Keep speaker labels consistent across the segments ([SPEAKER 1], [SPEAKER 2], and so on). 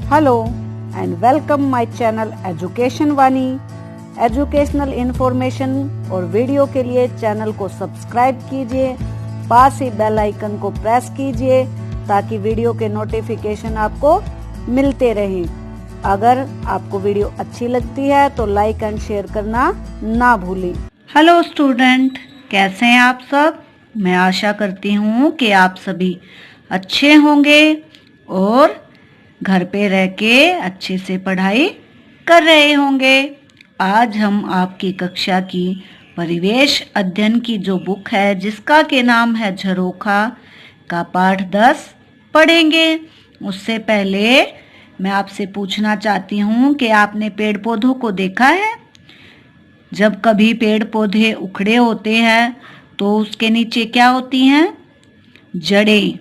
[SPEAKER 1] Hello and welcome my channel education Vani. Educational information और video के लिए चैनल को सब्सक्राइब कीजिए, पास ही बेल आइकन को प्रेस कीजिए ताकि वीडियो के नोटिफिकेशन आपको मिलते रहें। अगर आपको वीडियो अच्छी लगती है तो लाइक एंड शेयर करना ना भूलें।
[SPEAKER 2] हेलो स्टूडेंट, कैसे हैं आप सब? मैं आशा करती हूँ कि आप सभी अच्छे होंगे और घर पे रह के अच्छे से पढ़ाई कर रहे होंगे। आज हम आपकी कक्षा की परिवेश अध्ययन की जो बुक है जिसका के नाम है झरोखा का पाठ 10 पढ़ेंगे। उससे पहले मैं आपसे पूछना चाहती हूँ कि आपने पेड़ पौधों को देखा है? जब कभी पेड़ पौधे उखड़े होते हैं तो उसके नीचे क्या होती हैं? जड़ें,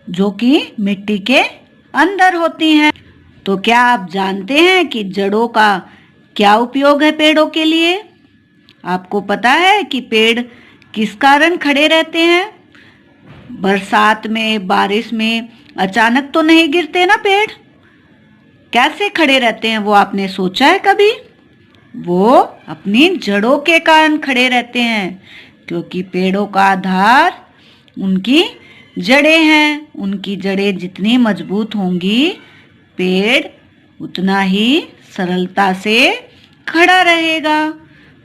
[SPEAKER 2] जो कि मिट्टी के अंदर होती हैं। तो क्या आप जानते हैं कि जड़ों का क्या उपयोग है पेड़ों के लिए? आपको पता है कि पेड़ किस कारण खड़े रहते हैं? बरसात में, बारिश में अचानक तो नहीं गिरते ना पेड़। कैसे खड़े रहते हैं वो आपने सोचा है कभी? वो अपनी जड़ों के कारण खड़े रहते हैं, क्योंकि पेड़ों का आधार उनकी जड़ें हैं। उनकी जड़ें जितनी मजबूत होंगी, पेड़ उतना ही सरलता से खड़ा रहेगा,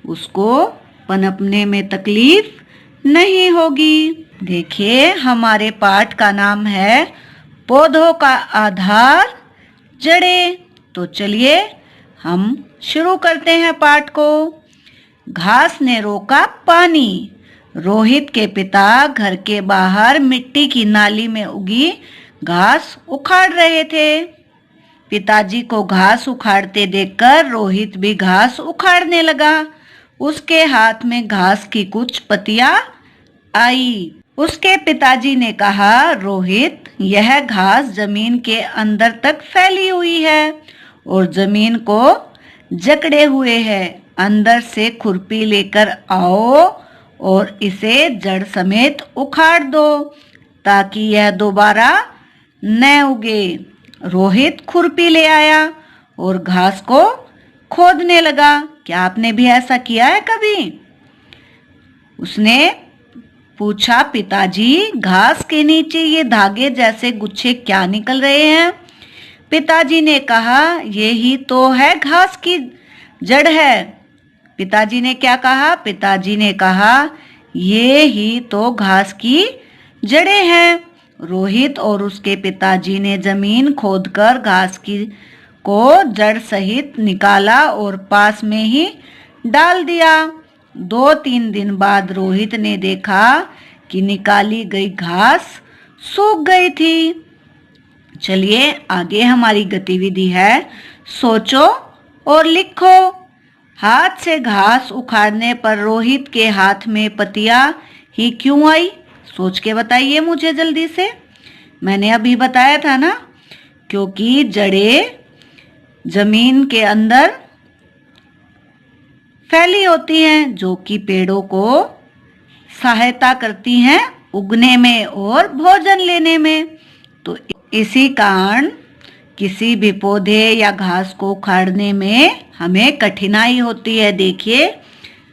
[SPEAKER 2] उसको पनपने में तकलीफ नहीं होगी। देखिए, हमारे पाठ का नाम है पौधों का आधार जड़ें। तो चलिए हम शुरू करते हैं पाठ को। घास ने रोका पानी। रोहित के पिता घर के बाहर मिट्टी की नाली में उगी घास उखाड़ रहे थे। पिताजी को घास उखाड़ते देखकर रोहित भी घास उखाड़ने लगा। उसके हाथ में घास की कुछ पत्तियां आई। उसके पिताजी ने कहा, रोहित, यह घास जमीन के अंदर तक फैली हुई है और जमीन को जकड़े हुए है। अंदर से खुरपी लेकर आओ और इसे जड़ समेत उखाड़ दो ताकि यह दोबारा न उगे। रोहित खुरपी ले आया और घास को खोदने लगा। क्या आपने भी ऐसा किया है कभी? उसने पूछा, पिताजी, घास के नीचे ये धागे जैसे गुच्छे क्या निकल रहे हैं? पिताजी ने कहा, ये ही तो है घास की जड़ है। पिताजी ने क्या कहा? पिताजी ने कहा, ये ही तो घास की जड़ें हैं। रोहित और उसके पिताजी ने जमीन खोदकर घास की को जड़ सहित निकाला और पास में ही डाल दिया। 2-3 दिन बाद रोहित ने देखा कि निकाली गई घास सूख गई थी। चलिए आगे हमारी गतिविधि है, सोचो और लिखो। हाथ से घास उखाड़ने पर रोहित के हाथ में पत्तियां ही क्यों आई? सोच के बताइए मुझे जल्दी से। मैंने अभी बताया था ना, क्योंकि जड़ें जमीन के अंदर फैली होती हैं जो कि पेड़ों को सहायता करती हैं उगने में और भोजन लेने में। तो इसी कारण किसी भी पौधे या घास को उखाड़ने में हमें कठिनाई होती है। देखिए,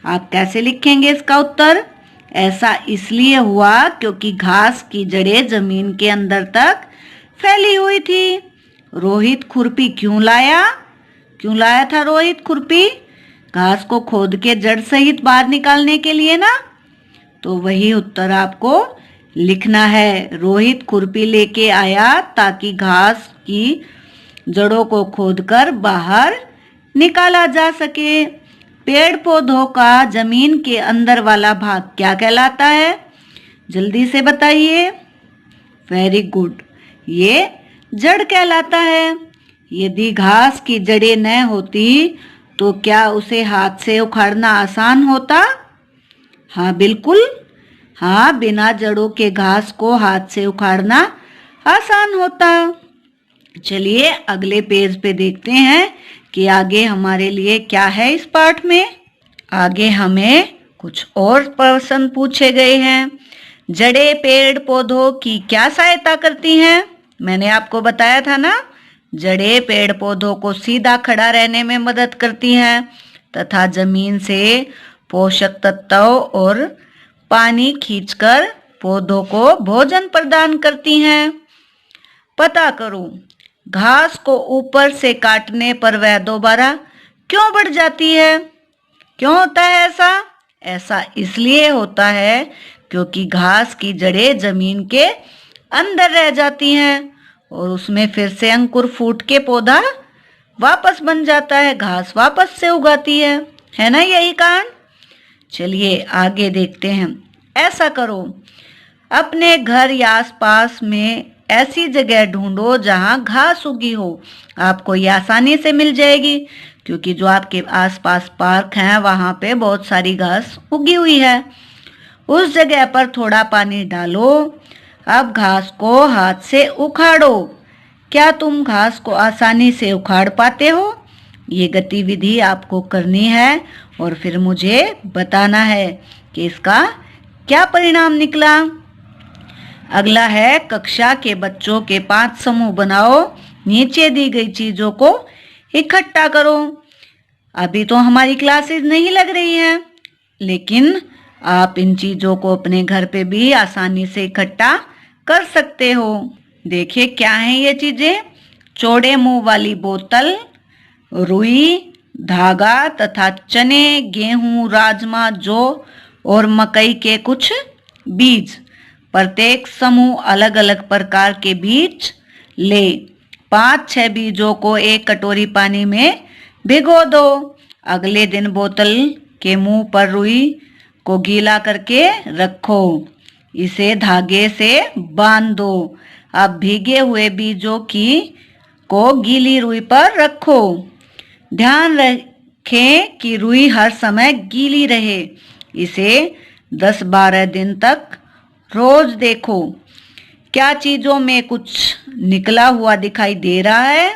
[SPEAKER 2] आप कैसे लिखेंगे इसका उत्तर? ऐसा इसलिए हुआ क्योंकि घास की जड़ें जमीन के अंदर तक फैली हुई थी। रोहित खुरपी क्यों लाया? क्यों लाया था रोहित खुरपी? घास को खोद के जड़ सहित बाहर निकालने के लिए ना। तो वही उत्तर आपको लिखना है। रोहित खुरपी लेके आया ताकि घास की जड़ों को खोदकर बाहर निकाला जा सके। पेड़ पौधों का जमीन के अंदर वाला भाग क्या कहलाता है? जल्दी से बताइए। वेरी गुड, ये जड़ कहलाता है। यदि घास की जड़ें न होती तो क्या उसे हाथ से उखाड़ना आसान होता? हाँ, बिल्कुल। हाँ, बिना जड़ों के घास को हाथ से उखाड़ना आसान होता। चलिए अगले पेज पे देखते हैं कि आगे हमारे लिए क्या है इस पाठ में। आगे हमें कुछ और प्रश्न पूछे गए हैं। जड़ें पेड़ पौधों की क्या सहायता करती हैं? मैंने आपको बताया था ना जड़ें पेड़ पौधों को सीधा खड़ा रहने में मदद करती हैं तथा जमीन से पोषक तत्व और पानी खींचकर पौधों को भोजन प्रदान करती हैं। पता करो, घास को ऊपर से काटने पर वह दोबारा क्यों बढ़ जाती है? क्यों होता है ऐसा? ऐसा इसलिए होता है क्योंकि घास की जड़ें जमीन के अंदर रह जाती हैं और उसमें फिर से अंकुर फूट के पौधा वापस बन जाता है, घास वापस से उगाती है ना यही कारण? चलिए आगे देखते हैं। ऐसा करो, अपने घर या आसपास में ऐसी जगह ढूंढो जहां घास उगी हो। आपको ये आसानी से मिल जाएगी क्योंकि जो आपके आसपास पार्क हैं वहां पे बहुत सारी घास उगी हुई है। उस जगह पर थोड़ा पानी डालो। अब घास को हाथ से उखाड़ो। क्या तुम घास को आसानी से उखाड़ पाते हो? ये गतिविधि आपको करनी है और फिर मुझे बताना है कि इसका क्या परिणाम निकला। अगला है, कक्षा के बच्चों के 5 समूह बनाओ। नीचे दी गई चीजों को इकट्ठा करो। अभी तो हमारी क्लासेस नहीं लग रही हैं, लेकिन आप इन चीजों को अपने घर पे भी आसानी से इकट्ठा कर सकते हो। देखिए क्या है ये चीजें। चौड़े मुंह वाली बोतल, रुई, धागा तथा चने, गेहूं, राजमा, जौ और मकई के कुछ बीज। प्रत्येक समूह अलग अलग प्रकार के बीज ले। 5-6 बीजों को एक कटोरी पानी में भिगो दो। अगले दिन बोतल के मुंह पर रुई को गीला करके रखो। इसे धागे से बांध दो। अब भीगे हुए बीजों को गीली रुई पर रखो। ध्यान रखें कि रुई हर समय गीली रहे। इसे 10-12 दिन तक रोज देखो। क्या चीजों में कुछ निकला हुआ दिखाई दे रहा है?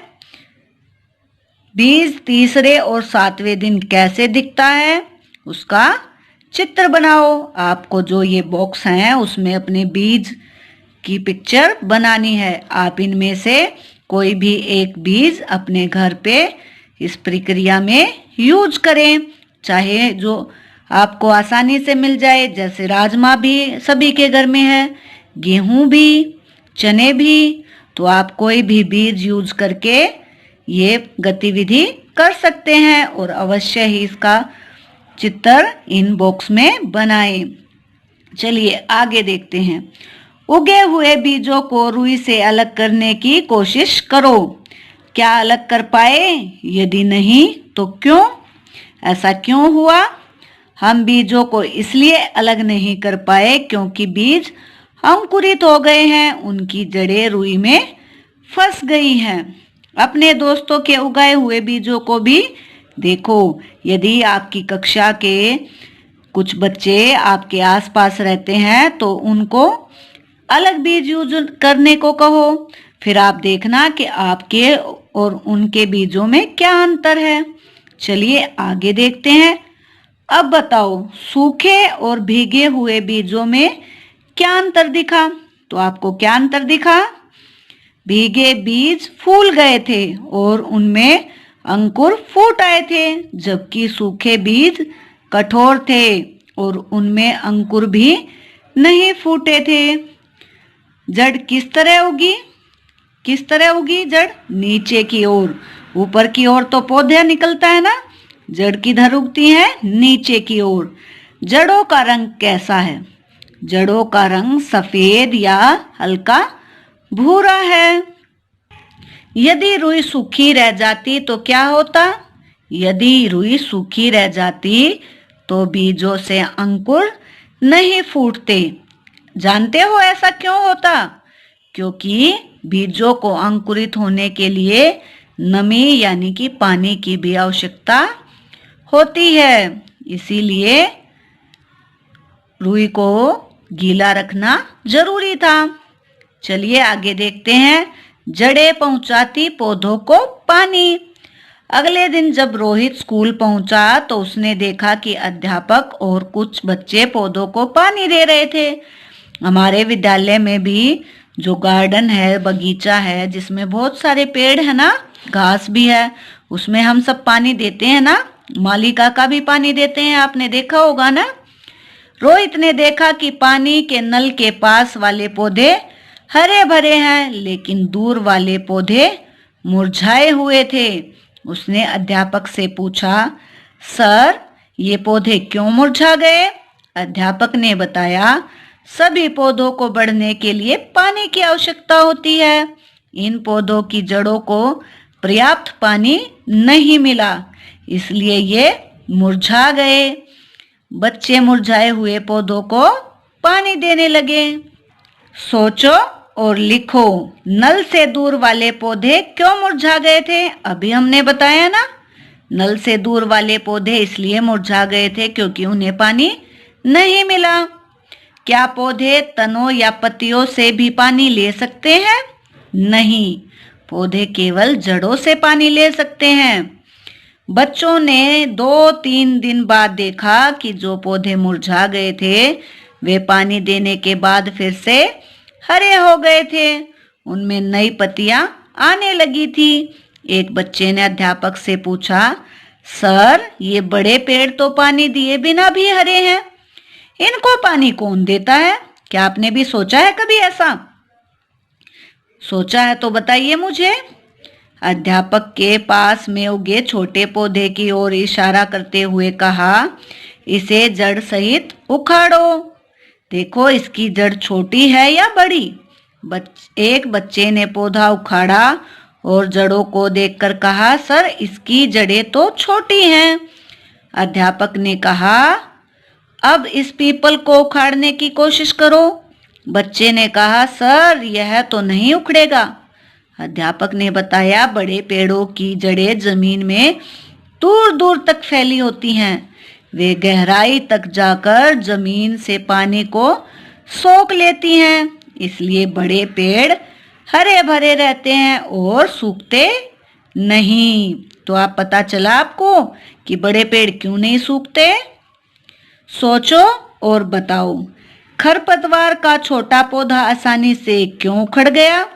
[SPEAKER 2] बीज 3 और 7वें दिन कैसे दिखता है उसका चित्र बनाओ। आपको जो ये बॉक्स हैं उसमें अपने बीज की पिक्चर बनानी है। आप इनमें से कोई भी एक बीज अपने घर पे इस प्रक्रिया में यूज करें, चाहे जो आपको आसानी से मिल जाए। जैसे राजमा भी सभी के घर में है, गेहूं भी, चने भी। तो आप कोई भी बीज यूज करके ये गतिविधि कर सकते हैं और अवश्य ही इसका चित्र इन बॉक्स में बनाएं। चलिए आगे देखते हैं। उगे हुए बीजों को रुई से अलग करने की कोशिश करो। क्या अलग कर पाए? यदि नहीं तो क्यों? ऐसा क्यों हुआ? हम बीजों को इसलिए अलग नहीं कर पाए क्योंकि बीज अंकुरित हो गए हैं, उनकी जड़ें रुई में फंस गई हैं। अपने दोस्तों के उगाए हुए बीजों को भी देखो। यदि आपकी कक्षा के कुछ बच्चे आपके आसपास रहते हैं तो उनको अलग बीज यूज करने को कहो। फिर आप देखना कि आपके और उनके बीजों में क्या अंतर है। चलिए आगे देखते हैं। अब बताओ, सूखे और भीगे हुए बीजों में क्या अंतर दिखा? तो आपको क्या अंतर दिखा? भीगे बीज फूल गए थे और उनमें अंकुर फूट आए थे, जबकि सूखे बीज कठोर थे और उनमें अंकुर भी नहीं फूटे थे। जड़ किस तरह उगी? किस तरह उगी जड़? नीचे की ओर। ऊपर की ओर तो पौधा निकलता है ना, जड़ किधर उगती है? नीचे की ओर। जड़ों का रंग कैसा है? जड़ों का रंग सफेद या हल्का भूरा है। यदि रुई सूखी रह जाती तो क्या होता? यदि रुई सूखी रह जाती तो बीजों से अंकुर नहीं फूटते। जानते हो ऐसा क्यों होता? क्योंकि बीजों को अंकुरित होने के लिए नमी यानी कि पानी की भी आवश्यकता होती है। इसीलिए रुई को गीला रखना जरूरी था। चलिए आगे देखते हैं। जड़ें पहुंचाती पौधों को पानी। अगले दिन जब रोहित स्कूल पहुंचा तो उसने देखा कि अध्यापक और कुछ बच्चे पौधों को पानी दे रहे थे। हमारे विद्यालय में भी जो गार्डन है, बगीचा है जिसमें बहुत सारे पेड़ है ना, घास भी है, उसमें हम सब पानी देते हैं ना, मालिका का भी पानी देते हैं, आपने देखा होगा ना। रोहित ने देखा कि पानी के नल के पास वाले पौधे हरे भरे हैं, लेकिन दूर वाले पौधे मुरझाए हुए थे। उसने अध्यापक से पूछा, सर ये पौधे क्यों मुरझा गए? अध्यापक ने बताया, सभी पौधों को बढ़ने के लिए पानी की आवश्यकता होती है। इन पौधों की जड़ों को पर्याप्त पानी नहीं मिला, इसलिए ये मुरझा गए। बच्चे मुरझाए हुए पौधों को पानी देने लगे। सोचो और लिखो, नल से दूर वाले पौधे क्यों मुरझा गए थे? अभी हमने बताया ना, नल से दूर वाले पौधे इसलिए मुरझा गए थे क्योंकि उन्हें पानी नहीं मिला। क्या पौधे तनों या पत्तियों से भी पानी ले सकते हैं? नहीं, पौधे केवल जड़ों से पानी ले सकते हैं। बच्चों ने 2-3 दिन बाद देखा कि जो पौधे मुरझा गए थे वे पानी देने के बाद फिर से हरे हो गए थे। उनमें नई पत्तियां आने लगी थी। एक बच्चे ने अध्यापक से पूछा, सर ये बड़े पेड़ तो पानी दिए बिना भी हरे हैं, इनको पानी कौन देता है? क्या आपने भी सोचा है कभी ऐसा? सोचा है तो बताइए मुझे। अध्यापक के पास में उगे छोटे पौधे की ओर इशारा करते हुए कहा, इसे जड़ सहित उखाड़ो। देखो इसकी जड़ छोटी है या बड़ी? एक बच्चे ने पौधा उखाड़ा और जड़ों को देखकर कहा, सर इसकी जड़ें तो छोटी हैं। अध्यापक ने कहा, अब इस पीपल को उखाड़ने की कोशिश करो। बच्चे ने कहा, सर यह तो नहीं उखड़ेगा। अध्यापक ने बताया, बड़े पेड़ों की जड़ें जमीन में दूर दूर तक फैली होती हैं। वे गहराई तक जाकर जमीन से पानी को सोख लेती हैं, इसलिए बड़े पेड़ हरे भरे रहते हैं और सूखते नहीं। तो आप पता चला आपको कि बड़े पेड़ क्यों नहीं सूखते? सोचो और बताओ, खरपतवार का छोटा पौधा आसानी से क्यों उखड़ गया?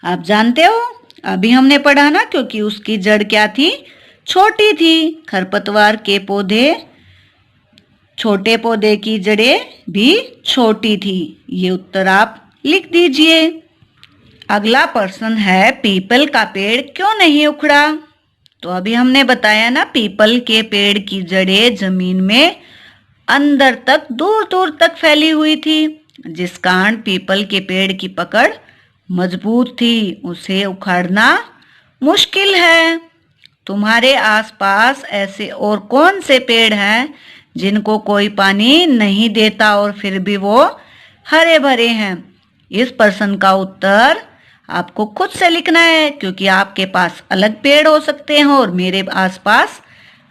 [SPEAKER 2] आप जानते हो, अभी हमने पढ़ा ना, क्योंकि उसकी जड़ क्या थी? छोटी थी। खरपतवार के पौधे, छोटे पौधे की जड़ें भी छोटी थी। ये उत्तर आप लिख दीजिए। अगला प्रश्न है, पीपल का पेड़ क्यों नहीं उखड़ा? तो अभी हमने बताया ना, पीपल के पेड़ की जड़ें जमीन में अंदर तक दूर दूर तक फैली हुई थी, जिस कारण पीपल के पेड़ की पकड़ मजबूत थी। उसे उखाड़ना मुश्किल है। तुम्हारे आसपास ऐसे और कौन से पेड़ हैं जिनको कोई पानी नहीं देता और फिर भी वो हरे भरे हैं? इस प्रश्न का उत्तर आपको खुद से लिखना है, क्योंकि आपके पास अलग पेड़ हो सकते हैं और मेरे आसपास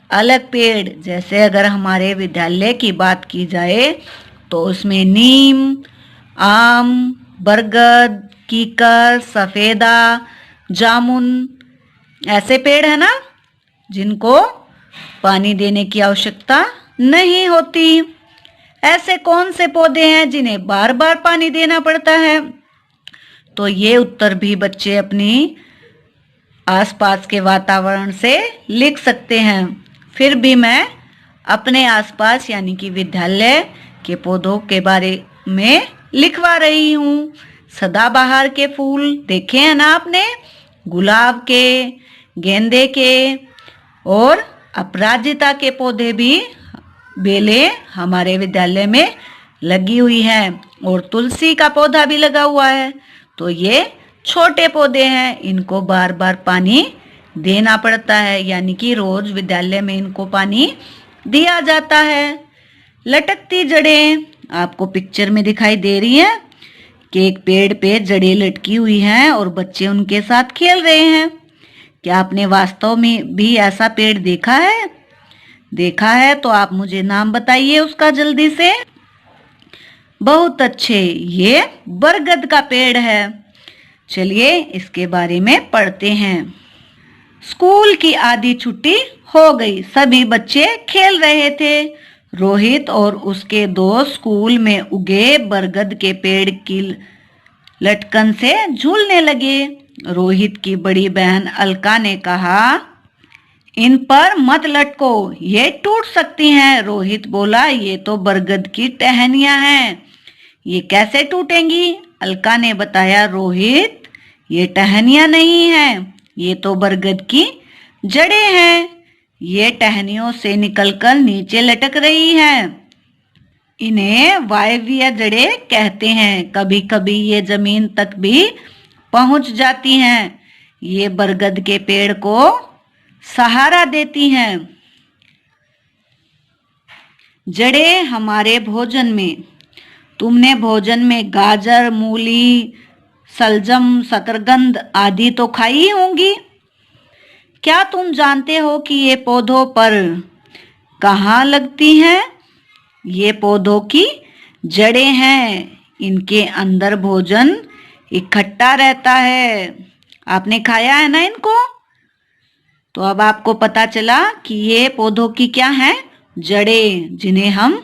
[SPEAKER 2] अलग पेड़। जैसे अगर हमारे विद्यालय की बात की जाए तो उसमें नीम, आम, बरगद, कीकर, सफेदा, जामुन ऐसे पेड़ है ना जिनको पानी देने की आवश्यकता नहीं होती। ऐसे कौन से पौधे हैं जिन्हें बार बार पानी देना पड़ता है? तो ये उत्तर भी बच्चे अपनी आसपास के वातावरण से लिख सकते हैं। फिर भी मैं अपने आसपास यानी कि विद्यालय के पौधों के बारे में लिखवा रही हूँ। सदाबहार के फूल देखे हैं ना आपने, गुलाब के, गेंदे के और अपराजिता के पौधे भी, बेलें हमारे विद्यालय में लगी हुई हैं और तुलसी का पौधा भी लगा हुआ है। तो ये छोटे पौधे हैं, इनको बार बार पानी देना पड़ता है, यानी कि रोज विद्यालय में इनको पानी दिया जाता है। लटकती जड़ें आपको पिक्चर में दिखाई दे रही हैं कि एक पेड़ पे जड़ें लटकी हुई हैं और बच्चे उनके साथ खेल रहे हैं। क्या आपने वास्तव में भी ऐसा पेड़ देखा है? देखा है तो आप मुझे नाम बताइए उसका जल्दी से। बहुत अच्छे, ये बरगद का पेड़ है। चलिए इसके बारे में पढ़ते हैं। स्कूल की आधी छुट्टी हो गई, सभी बच्चे खेल रहे थे। रोहित और उसके दोस्त स्कूल में उगे बरगद के पेड़ की लटकन से झूलने लगे। रोहित की बड़ी बहन अलका ने कहा, इन पर मत लटको, ये टूट सकती हैं। रोहित बोला, ये तो बरगद की टहनियां हैं, ये कैसे टूटेंगी? अलका ने बताया, रोहित ये टहनियां नहीं हैं, ये तो बरगद की जड़ें हैं। ये टहनियों से निकलकर नीचे लटक रही हैं। इन्हें वायव्य जड़ें कहते हैं। कभी कभी ये जमीन तक भी पहुंच जाती हैं। ये बरगद के पेड़ को सहारा देती हैं। जड़ें हमारे भोजन में। तुमने भोजन में गाजर, मूली, सलजम, शकरकंद आदि तो खाई ही होंगी। क्या तुम जानते हो कि ये पौधों पर कहाँ लगती हैं? ये पौधों की जड़ें हैं। इनके अंदर भोजन इकट्ठा रहता है। आपने खाया है ना इनको? तो अब आपको पता चला कि ये पौधों की क्या है? जड़ें, जिन्हें हम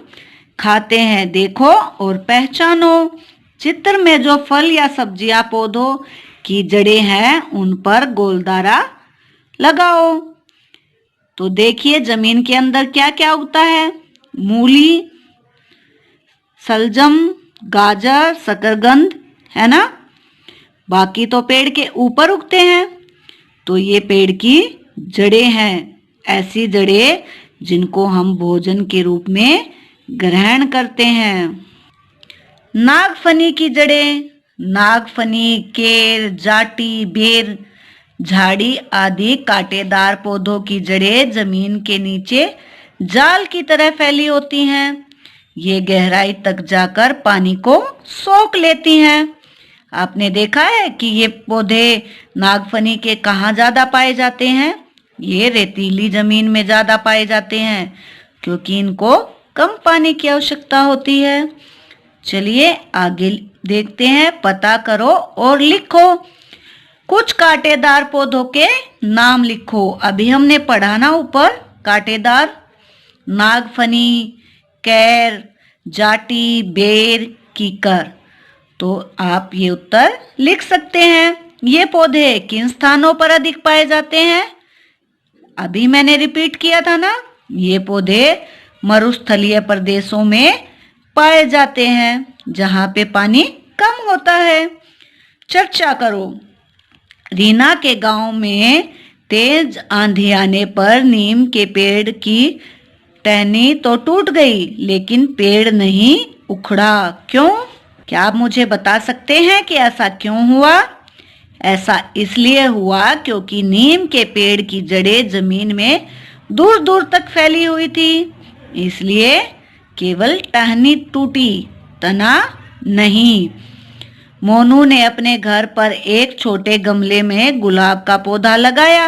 [SPEAKER 2] खाते हैं। देखो और पहचानो। चित्र में जो फल या सब्जियां पौधों की जड़ें हैं, उन पर गोलदारा लगाओ। तो देखिए जमीन के अंदर क्या क्या उगता है। मूली, सलजम, गाजर, शकरकंद, है ना। बाकी तो पेड़ के ऊपर उगते हैं। तो ये पेड़ की जड़ें हैं, ऐसी जड़ें जिनको हम भोजन के रूप में ग्रहण करते हैं। नागफनी की जड़ें। नागफनी, केर, जाटी, बेर, झाड़ी आदि कांटेदार पौधों की जड़ें जमीन के नीचे जाल की तरह फैली होती हैं। ये गहराई तक जाकर पानी को सोख लेती हैं। आपने देखा है कि ये पौधे नागफनी के कहाँ ज्यादा पाए जाते हैं? ये रेतीली जमीन में ज्यादा पाए जाते हैं, क्योंकि इनको कम पानी की आवश्यकता होती है। चलिए आगे देखते हैं। पता करो और लिखो। कुछ कांटेदार पौधों के नाम लिखो। अभी हमने पढ़ा ना ऊपर, कांटेदार, नागफनी, कैर, जाटी, बेर, कीकर। तो आप ये उत्तर लिख सकते हैं। ये पौधे किन स्थानों पर अधिक पाए जाते हैं? अभी मैंने रिपीट किया था ना। ये पौधे मरुस्थलीय प्रदेशों में पाए जाते हैं, जहां पे पानी कम होता है। चर्चा करो। रीना के गांव में तेज आंधी आने पर नीम के पेड़ की टहनी तो टूट गई, लेकिन पेड़ नहीं उखड़ा। क्यों? क्या आप मुझे बता सकते हैं कि ऐसा क्यों हुआ? ऐसा इसलिए हुआ क्योंकि नीम के पेड़ की जड़ें जमीन में दूर दूर तक फैली हुई थी, इसलिए केवल टहनी टूटी, तना नहीं। मोनू ने अपने घर पर एक छोटे गमले में गुलाब का पौधा लगाया।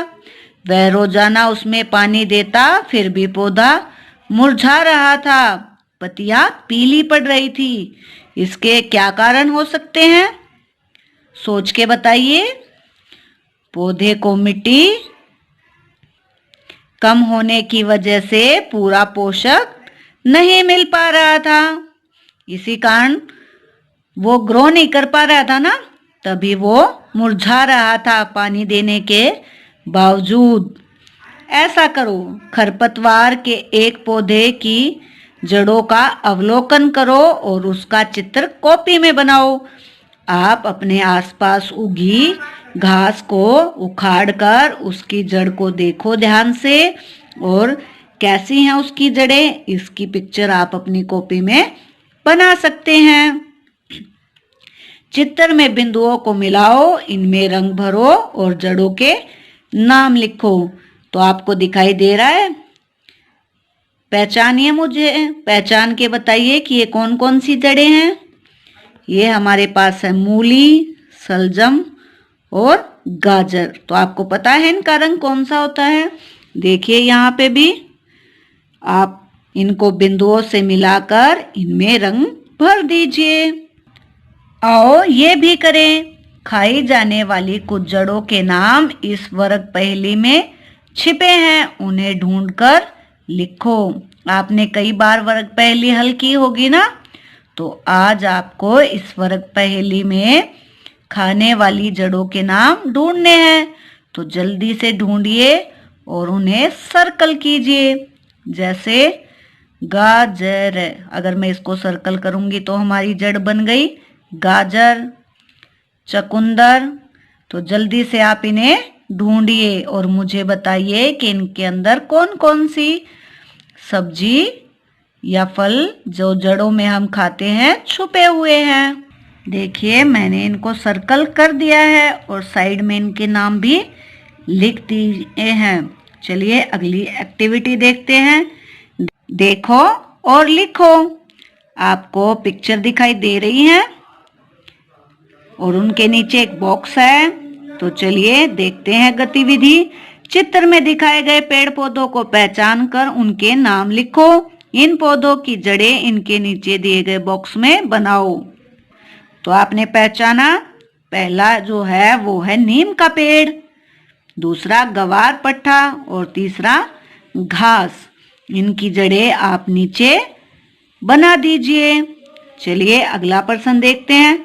[SPEAKER 2] वह रोजाना उसमें पानी देता, फिर भी पौधा मुरझा रहा था। पत्तियां पीली पड़ रही थी। इसके क्या कारण हो सकते हैं? सोच के बताइए। पौधे को मिट्टी कम होने की वजह से पूरा पोषक नहीं मिल पा रहा था। इसी कारण वो ग्रो नहीं कर पा रहा था ना, तभी वो मुरझा रहा था पानी देने के बावजूद। ऐसा करो। खरपतवार के एक पौधे की जड़ों का अवलोकन करो और उसका चित्र कॉपी में बनाओ। आप अपने आसपास उगी घास को उखाड़कर उसकी जड़ को देखो ध्यान से, और कैसी हैं उसकी जड़ें, इसकी पिक्चर आप अपनी कॉपी में बना सकते हैं। चित्र में बिंदुओं को मिलाओ, इनमें रंग भरो और जड़ों के नाम लिखो। तो आपको दिखाई दे रहा है? पहचानिए, मुझे पहचान के बताइए कि ये कौन कौन सी जड़ें हैं। ये हमारे पास है मूली, सलजम और गाजर। तो आपको पता है इनका रंग कौन सा होता है? देखिए यहाँ पे भी आप इनको बिंदुओं से मिलाकर इनमें रंग भर दीजिए। आओ ये भी करें। खाई जाने वाली कुछ जड़ों के नाम इस वर्ग पहेली में छिपे हैं, उन्हें ढूंढकर लिखो। आपने कई बार वर्ग पहेली हल की होगी ना, तो आज आपको इस वर्ग पहेली में खाने वाली जड़ों के नाम ढूंढने हैं। तो जल्दी से ढूंढिए और उन्हें सर्कल कीजिए। जैसे गाजर, अगर मैं इसको सर्कल करूंगी तो हमारी जड़ बन गई गाजर। चुकंदर, तो जल्दी से आप इन्हें ढूंढिए और मुझे बताइए कि इनके अंदर कौन कौन सी सब्जी या फल जो जड़ों में हम खाते हैं छुपे हुए हैं। देखिए मैंने इनको सर्कल कर दिया है और साइड में इनके नाम भी लिख दिए हैं। चलिए अगली एक्टिविटी देखते हैं। देखो और लिखो। आपको पिक्चर दिखाई दे रही है और उनके नीचे एक बॉक्स है। तो चलिए देखते हैं गतिविधि। चित्र में दिखाए गए पेड़ पौधों को पहचान कर उनके नाम लिखो। इन पौधों की जड़ें इनके नीचे दिए गए बॉक्स में बनाओ। तो आपने पहचाना, पहला जो है वो है नीम का पेड़, दूसरा गवार पट्टा और तीसरा घास। इनकी जड़ें आप नीचे बना दीजिए। चलिए अगला प्रश्न देखते हैं।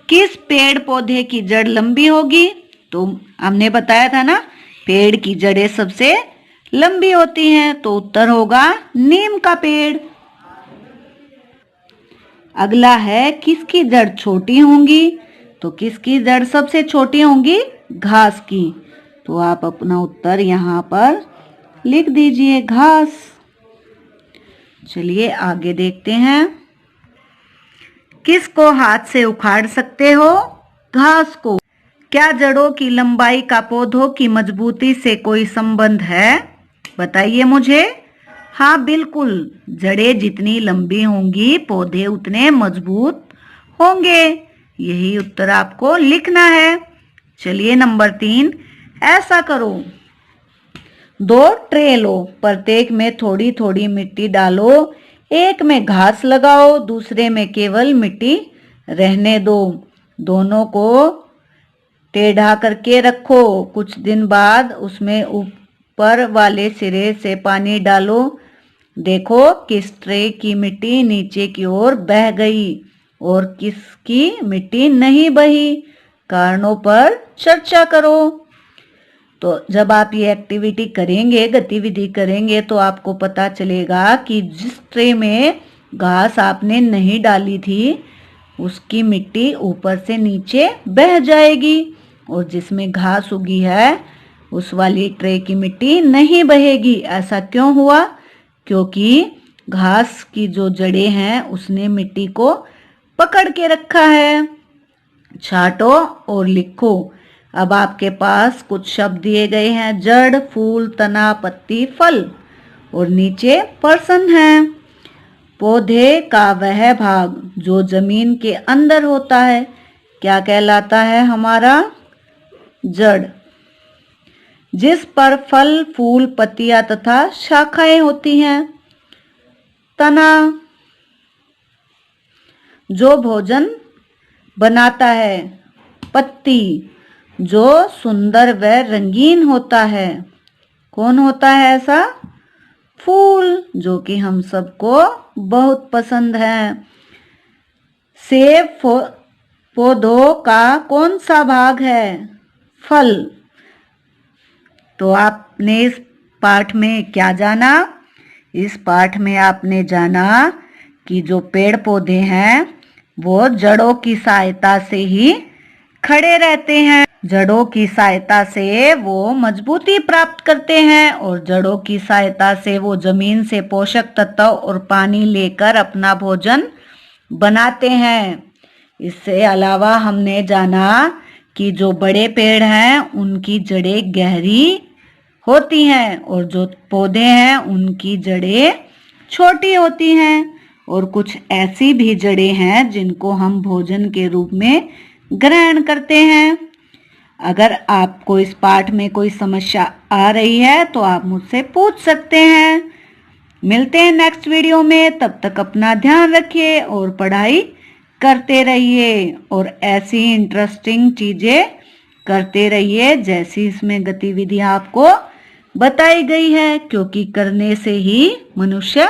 [SPEAKER 2] किस पेड़ पौधे की जड़ लंबी होगी? तो हमने बताया था ना, पेड़ की जड़ें सबसे लंबी होती हैं, तो उत्तर होगा नीम का पेड़। अगला है किसकी जड़ छोटी होंगी? तो किसकी जड़ सबसे छोटी होंगी? घास की। तो आप अपना उत्तर यहाँ पर लिख दीजिए, घास। चलिए आगे देखते हैं। किसको हाथ से उखाड़ सकते हो? घास को। क्या जड़ों की लंबाई का पौधों की मजबूती से कोई संबंध है? बताइए मुझे। हाँ बिल्कुल, जड़ें जितनी लंबी होंगी पौधे उतने मजबूत होंगे। यही उत्तर आपको लिखना है। चलिए नंबर 3, ऐसा करो। 2 ट्रे लो, प्रत्येक में थोड़ी थोड़ी मिट्टी डालो। एक में घास लगाओ, दूसरे में केवल मिट्टी रहने दो। दोनों को टेढ़ा करके रखो। कुछ दिन बाद उसमें ऊपर वाले सिरे से पानी डालो। देखो किस ट्रे की मिट्टी नीचे की ओर बह गई और किसकी मिट्टी नहीं बही। कारणों पर चर्चा करो। तो जब आप ये एक्टिविटी करेंगे, गतिविधि करेंगे, तो आपको पता चलेगा कि जिस ट्रे में घास आपने नहीं डाली थी उसकी मिट्टी ऊपर से नीचे बह जाएगी और जिसमें घास उगी है उस वाली ट्रे की मिट्टी नहीं बहेगी। ऐसा क्यों हुआ? क्योंकि घास की जो जड़ें हैं उसने मिट्टी को पकड़ के रखा है। छांटो और लिखो। अब आपके पास कुछ शब्द दिए गए हैं, जड़, फूल, तना, पत्ती, फल, और नीचे प्रश्न है। पौधे का वह भाग जो जमीन के अंदर होता है क्या कहलाता है? हमारा जड़। जिस पर फल, फूल, पत्तियां तथा शाखाएं होती हैं, तना। जो भोजन बनाता है, पत्ती। जो सुंदर व रंगीन होता है, कौन होता है ऐसा? फूल, जो कि हम सबको बहुत पसंद है। सेब पौधों का कौन सा भाग है? फल। तो आपने इस पाठ में क्या जाना? इस पाठ में आपने जाना कि जो पेड़ पौधे हैं वो जड़ों की सहायता से ही खड़े रहते हैं। जड़ों की सहायता से वो मजबूती प्राप्त करते हैं और जड़ों की सहायता से वो जमीन से पोषक तत्व और पानी लेकर अपना भोजन बनाते हैं। इससे अलावा हमने जाना कि जो बड़े पेड़ हैं उनकी जड़ें गहरी होती हैं और जो पौधे हैं उनकी जड़ें छोटी होती हैं और कुछ ऐसी भी जड़ें हैं जिनको हम भोजन के रूप में ग्रहण करते हैं। अगर आपको इस पाठ में कोई समस्या आ रही है तो आप मुझसे पूछ सकते हैं। मिलते हैं नेक्स्ट वीडियो में, तब तक अपना ध्यान रखिए और पढ़ाई करते रहिए और ऐसी इंटरेस्टिंग चीजें करते रहिए जैसी इसमें गतिविधियां आपको बताई गई है, क्योंकि करने से ही मनुष्य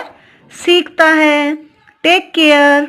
[SPEAKER 2] सीखता है। Take care.